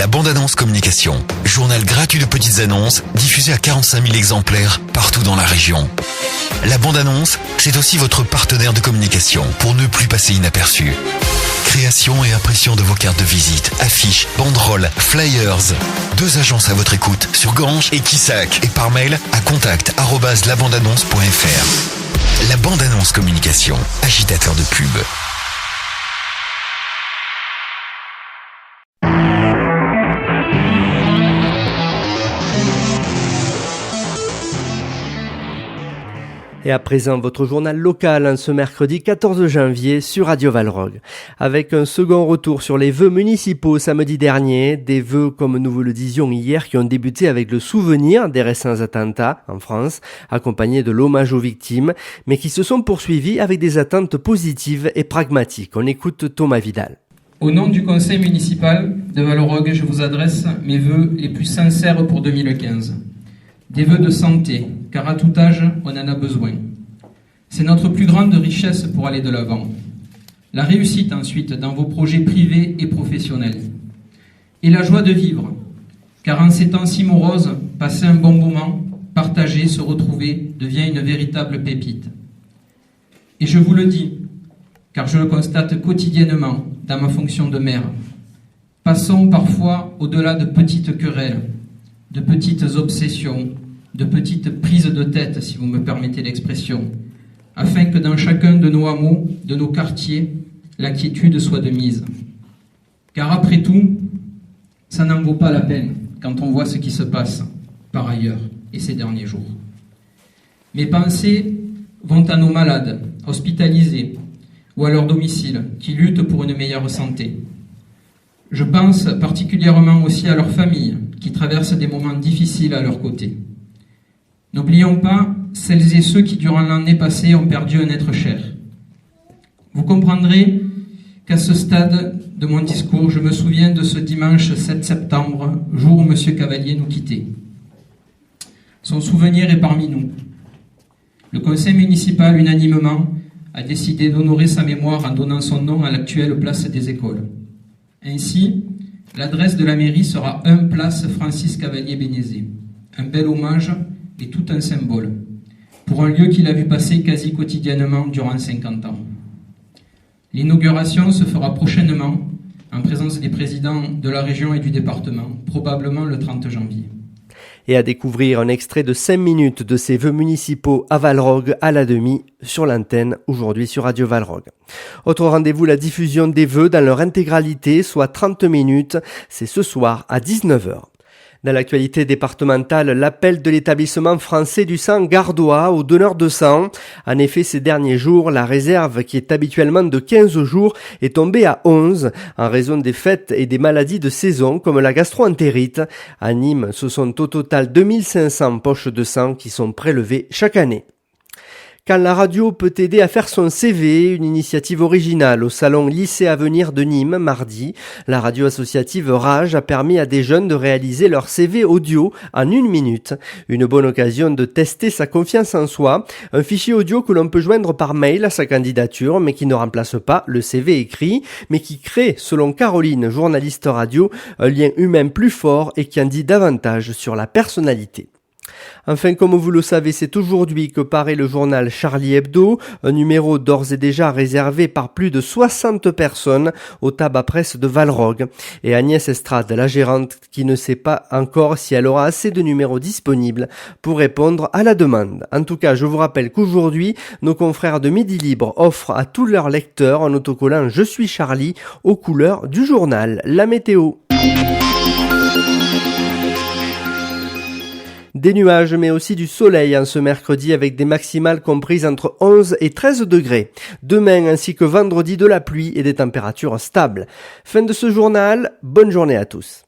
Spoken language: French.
La bande-annonce communication. Journal gratuit de petites annonces diffusé à 45 000 exemplaires partout dans la région. La bande-annonce, c'est aussi votre partenaire de communication pour ne plus passer inaperçu. Création et impression de vos cartes de visite, affiches, banderoles, flyers. 2 agences à votre écoute sur Ganges et Quissac et par mail à contact@labandeannonce.fr. La bande-annonce communication, agitateur de pub. Et à présent, votre journal local ce mercredi 14 janvier sur Radio Valrog. Avec un second retour sur les vœux municipaux samedi dernier, des vœux comme nous vous le disions hier qui ont débuté avec le souvenir des récents attentats en France, accompagnés de l'hommage aux victimes, mais qui se sont poursuivis avec des attentes positives et pragmatiques. On écoute Thomas Vidal. Au nom du conseil municipal de Valrog, je vous adresse mes vœux les plus sincères pour 2015. Des vœux de santé, car à tout âge, on en a besoin. C'est notre plus grande richesse pour aller de l'avant. La réussite ensuite dans vos projets privés et professionnels. Et la joie de vivre, car en ces temps si moroses, passer un bon moment, partager, se retrouver, devient une véritable pépite. Et je vous le dis, car je le constate quotidiennement dans ma fonction de maire. Passons parfois au-delà de petites querelles, de petites obsessions, de petites prises de tête, si vous me permettez l'expression, afin que dans chacun de nos hameaux, de nos quartiers, la quiétude soit de mise. Car après tout, ça n'en vaut pas la peine quand on voit ce qui se passe par ailleurs et ces derniers jours. Mes pensées vont à nos malades, hospitalisés ou à leur domicile, qui luttent pour une meilleure santé. Je pense particulièrement aussi à leurs familles, qui traversent des moments difficiles à leur côté. N'oublions pas celles et ceux qui, durant l'année passée, ont perdu un être cher. Vous comprendrez qu'à ce stade de mon discours, je me souviens de ce dimanche 7 septembre, jour où M. Cavalier nous quittait. Son souvenir est parmi nous. Le conseil municipal, unanimement, a décidé d'honorer sa mémoire en donnant son nom à l'actuelle place des écoles. Ainsi, l'adresse de la mairie sera 1 place Francis Cavalier-Bénézé. Un bel hommage et tout un symbole, pour un lieu qu'il a vu passer quasi quotidiennement durant 50 ans. L'inauguration se fera prochainement, en présence des présidents de la région et du département, probablement le 30 janvier. Et à découvrir un extrait de 5 minutes de ces vœux municipaux à Valrog à la demi sur l'antenne, aujourd'hui sur Radio Valrog. Autre rendez-vous, la diffusion des vœux dans leur intégralité, soit 30 minutes, c'est ce soir à 19h. Dans l'actualité départementale, l'appel de l'établissement français du sang gardois aux donneurs de sang. En effet, ces derniers jours, la réserve qui est habituellement de 15 jours est tombée à 11 en raison des fêtes et des maladies de saison comme la gastro-entérite. À Nîmes, ce sont au total 2500 poches de sang qui sont prélevées chaque année. Quand la radio peut aider à faire son CV, une initiative originale au salon Lycée Avenir de Nîmes mardi. La radio associative Rage a permis à des jeunes de réaliser leur CV audio en 1 minute. Une bonne occasion de tester sa confiance en soi. Un fichier audio que l'on peut joindre par mail à sa candidature, mais qui ne remplace pas le CV écrit, mais qui crée, selon Caroline, journaliste radio, un lien humain plus fort et qui en dit davantage sur la personnalité. Enfin, comme vous le savez, c'est aujourd'hui que paraît le journal Charlie Hebdo, un numéro d'ores et déjà réservé par plus de 60 personnes au tabac presse de Valrog. Et Agnès Estrade, la gérante, qui ne sait pas encore si elle aura assez de numéros disponibles pour répondre à la demande. En tout cas, je vous rappelle qu'aujourd'hui, nos confrères de Midi Libre offrent à tous leurs lecteurs un autocollant « Je suis Charlie » aux couleurs du journal. La météo. Des nuages, mais aussi du soleil en ce mercredi avec des maximales comprises entre 11 et 13 degrés. Demain ainsi que vendredi, de la pluie et des températures stables. Fin de ce journal, bonne journée à tous.